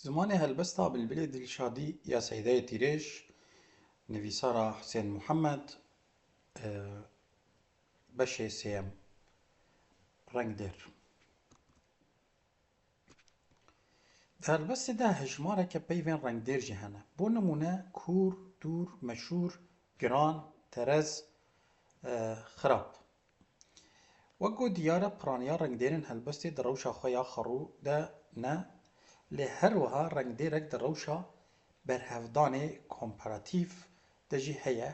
زمانی هلبستا بلبل دلشادی یا سیدای تیرش نویسارا حسین محمد بەشێ سێیەم ڕەنگدێر لە هەلبەستێدا هەژمارێکە پەیوێن ڕەنگدێرجی هەنە بۆ نمونە کوور، دوور، مەشهور، گران، تەرەز، خراپ وەک گۆ دیارە پرانیا ڕەنگدێرên هەلبەستê di rewşa xwe ya xerû de ne lê her wiha ڕەنگدێرek di rewşa berhevdanê komperatîv de jî heye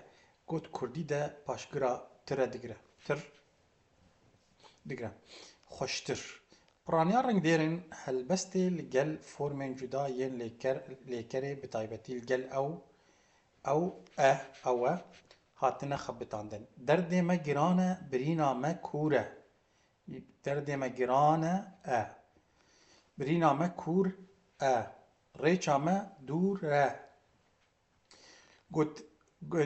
got Kurdî de paşgira tir digire xweştir. Piraniya rengdêrên helbestê li gel formên cuda yên lêkerê bi taybetî li gel ew e hatine xebitandin. Derdê me giran e, birîna me kûr e. Derdê me giran e, birîna me kûr e. Rêça me dûr e. Got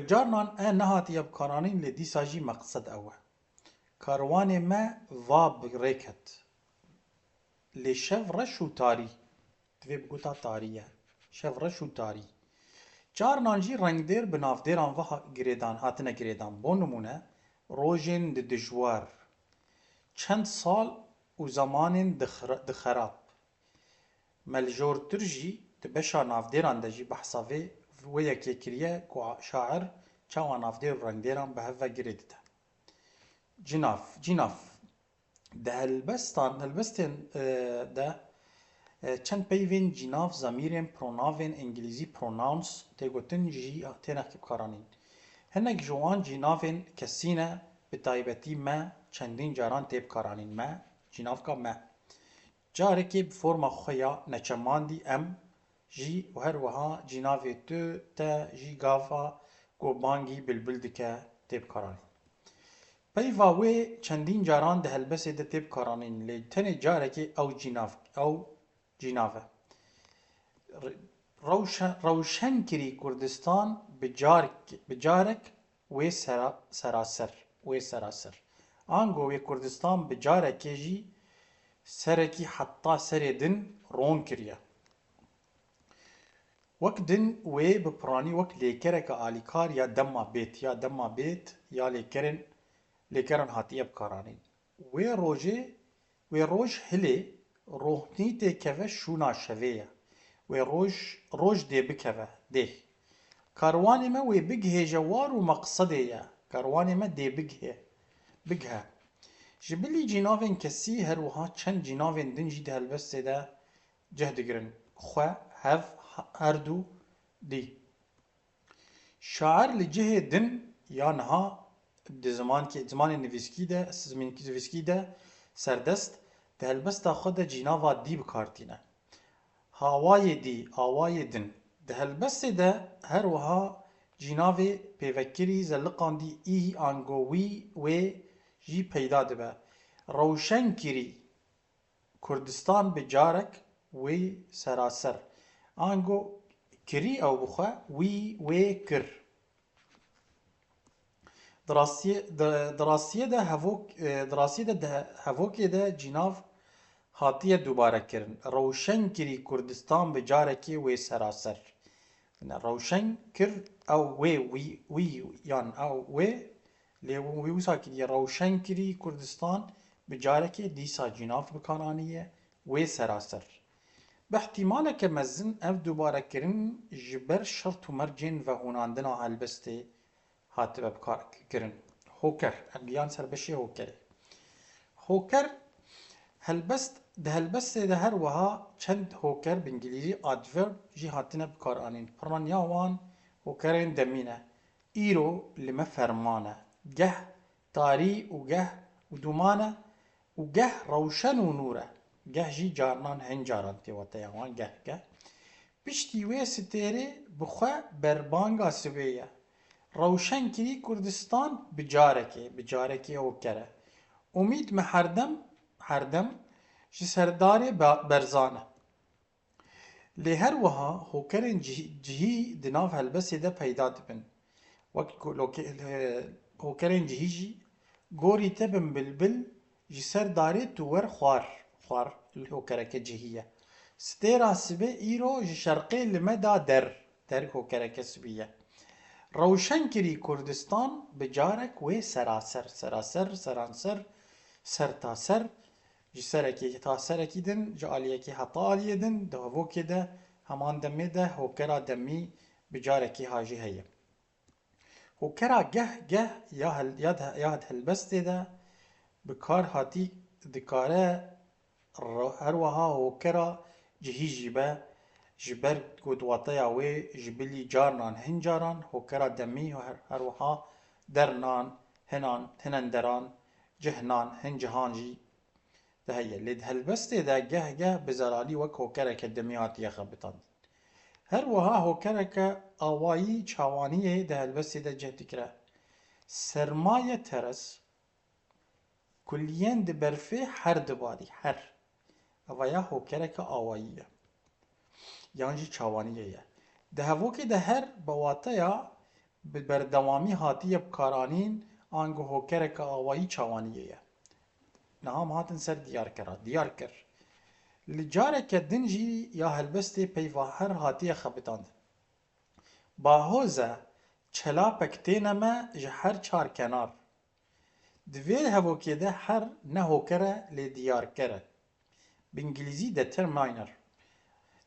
carnan e nehatiye bikaranîn lê dîsa jî meqsed ew e. Karwanê me va bi rê ket. Lê şev reş û tarî. Divê bi gota tarî ye. Şev reş û tarî. Carnan jî rengdêr bi navdêran ve hatine girêdan. Bo nimûne rojên di dijwar, çend sal û zamanên di xerab. Meljortir jî di beşa navdêran de jî behsa vê yekê kiriye ku şair çawa navdêr û rengdêran bi hev ve girê dide. Cînav di helbestên de çend peyvên cînav zamîrên pronavên îngilîzî pronouns tê gotin jî têne bikaranîn. Hinek ji wan cînavên kesî ne bi taybetî me çendîn caran tê bikaranîn. Me cînavka me carekê bi forma xwe ya neçemandî em jî û her wiha cînavê tu te jî gava gobangî bilbil dike tê bikaranîn. Peyva wê çendîn caran di helbestê de tê bikaranîn lê tenê carekê ew cînav e. Rewşenkirî Kurdistan bi carek wê seraser. Ango wê Kurdistan bi carekê jî serekî heta serê din ron kiriye. Wek din wê bi piranî wek lêkereka alîkar ya dema bêt ya lêkeran hatiye bikaranîn. Wê roj hilê rohnî tê keve şûna şevê ye. Wê roj dê bikeve dê. Karwanê me wê bighêje war û meqsedê ye. Karwanê me dê bighe. Ji bilî cînavên kesî her wiha çend cînavên din jî di helbestê de cih digirin. Xwe, hev, herdû, dî. Şair li cihê din ya niha di zimanê nivîskî de serdest di helbesta xwe de cînava dî bikartîne. Hawayê dî, awayê din. Di helbestê de her wiha cînavê pêvekirî zeliqan dî î ango wê jî peyda dibe. Rewşenkirî Kurdistan bi carek wê seraser. Ango kirî ew bixwe wê kir. Di rastiyê de hevokê de cînav hatiye dûbarekirin. Rewşenkirî Kurdistan bi carekê wê seraser. Rewşen kir ew wê yan ew wê lê wisa kiriye rewşenkirî Kurdistan bi carekê dîsa cînav bikaranîye wê seraser. Bi ihtimaleke mezin ev dûbarekirin ji ber şert û mercên vehûnandina helbestê hatibe kirin. Hoker, em giyan ser beşê hokerê. Hoker di helbestê de her wiha çend hoker bi îngilîzî adverb jî hatine bikaranîn. Piraniya wan hokerên demîn e. Îro li me ferman e. Geh tarî û geh duman e û geh rewşen û nûr e. Geh jî carnan hin caran tê wateya wan geh. Piştî wê stêrê bi xwe berbanga sibê ye. Rewşenkirî Kurdistan bi carekê hoker e. Umîd me herdem ji serdarê berzan e. Lê her wiha hokerên cihî di nav helbestê de peyda dibin. Wek hokerên cihî jî gorî te bin bilbil ji ser darê tu wer xwar hokereke cihî ye. Stêra sibê îro ji şerqê li me da der hokereke sibî ye. Rewşenkirî Kurdistan bi carek wê seraser, seranser, sertaser, ji serekê ta serekî din, ji aliyekê heta aliyê din, di hevokê de heman demê de hokera demî bi carekî hajî heye. Hokera geh geh ya helbestê de bi kar hatî dikare her wiha hokera cihî jî be ji ber gotwateya wê ji bilî carnan hin caran hokera demî her wiha dernan, hinan deran, cihnan, hin cihan jî de heye. Lê di helbestê de geh geh bi zelalî wek hokereke demî hatiye xebitandin. Her wiha hokereke awayî çawaniyê di helbestê de cih dikire. Sermaye teres kulliyên di berfê her dibarî her. Eva ya hokereke awayî ye. Yan jî çawaniyê ye. Di hevokê de her bi wateya bi berdewamî hatiye bikaranîn ango hokereke awayî çawaniyê ye. Niha em hatin ser diyarkira. Diyarkir. Li careke din jî ya helbestê peyva her hatiye xebitandin. Bahoze çelapek têne me ji her çar kenar. Di vê hevokê de her ne hokere lê diyarker e. Bi îngilîzî determiner.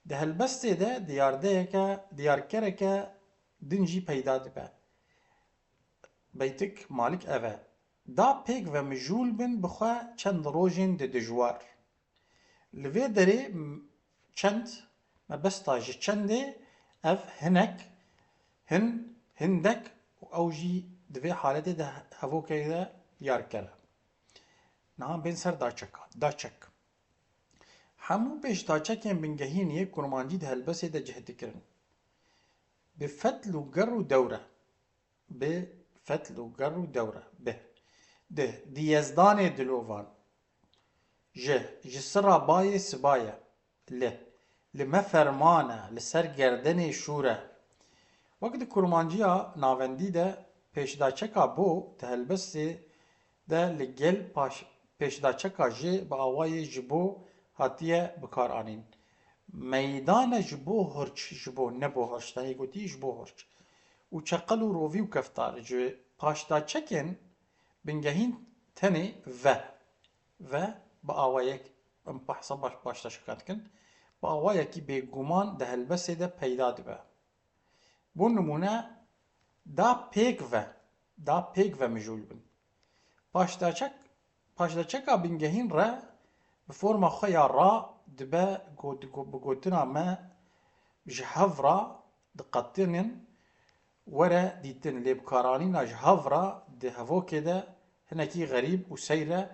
Di helbestê de diyarkereke din jî peyda dibe. Beytik malik ev e. Da pêk ve mijûl bin bi xwe çend rojên di dijwar. Li vê derê çend mebesta ji çendê ev hinek, hindek û ew jî di vê haletê de hevokê de diyarker e. Niha bên ser daçeka. Daçek. Hemû pêşdaçekên bingehîniyê kurmancî di helbestê de cih dikirin. Bi fetl û ger û dewre. Bi fetl û ger û dewre. Bi. Di diyezdanê dilovan. Ji sira bayê sibaye. Li me ferman e. Li ser gerdenê şûr e. Wek di kurmanciya navendî de pêşdaçeka bo di helbestê de li gel pêşdaçeka jê bi awayê ji bo hatiye bikaranîn. Meydane ji bo hirç ji bo ne bo hirç tenê gotî ji bo hirç. Û çeqel û rovî û keftar ji paşdaçekên bingehîn tenê ve bi awayek em behsa paşdaçeka dikin bi awayekî bêguman di helbestê de peyda dibe. Bo nimûne da pêk ve mijûl bin. Paşdaçeka bingehîn re bi forma xwe ya ra dibe bi gotina me ji hev ra diqetinin were dîtin lê bikaranîna ji hev ra di hevokê de hinekî xerîb û seyr e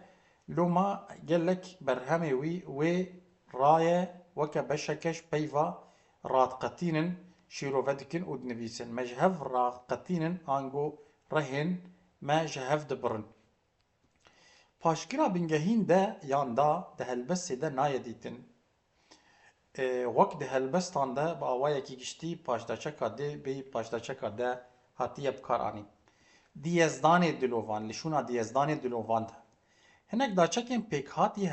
loma gelek berhemê wê raye weke beşekeş peyva radiqetînin şîrove dikin û dinivîsin. Me ji hev raqetînin ango rehên me ji hev dibirin. Paşgira bingehîn de yan da di helbestê de naye dîtin. Wek di helbestan de bi awayekî giştî paşdaçeka dê bê paşdaçeka de hatiye bikaranîn. Diyezdanê dilovan, lîşûna diyezdanê dilovan de. Hinek daçekên pêkhatî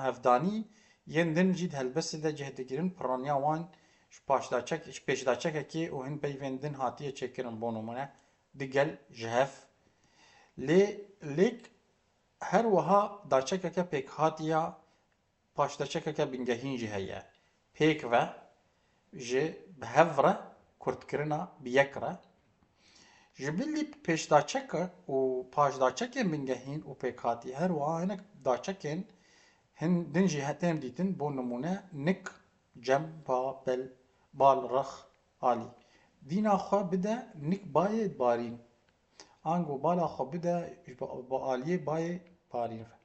hevdanî yên din jî di helbestê de cih dikirin piraniya wan ji pêşdaçekekê û hin peyvên din hatiye çêkirin bo nimûne digel ji hev. Lêk her wiha daçekeke pêkhatiya paşdaçekeke bingehîn jî heye. Pêk ve ji bi hev re kurtkirina bi yek re. Ji bilî pêşdaçeka û paşdaçekên bingehîn û pêkhatî her wiha hinek daçekên hin din jî tên dîtin bo nimûne nik, cem, bal, rex, alî. Dîna xwe bide nik bayê barîn. Ango bala xwe bide bi aliyê bayê barîn ve.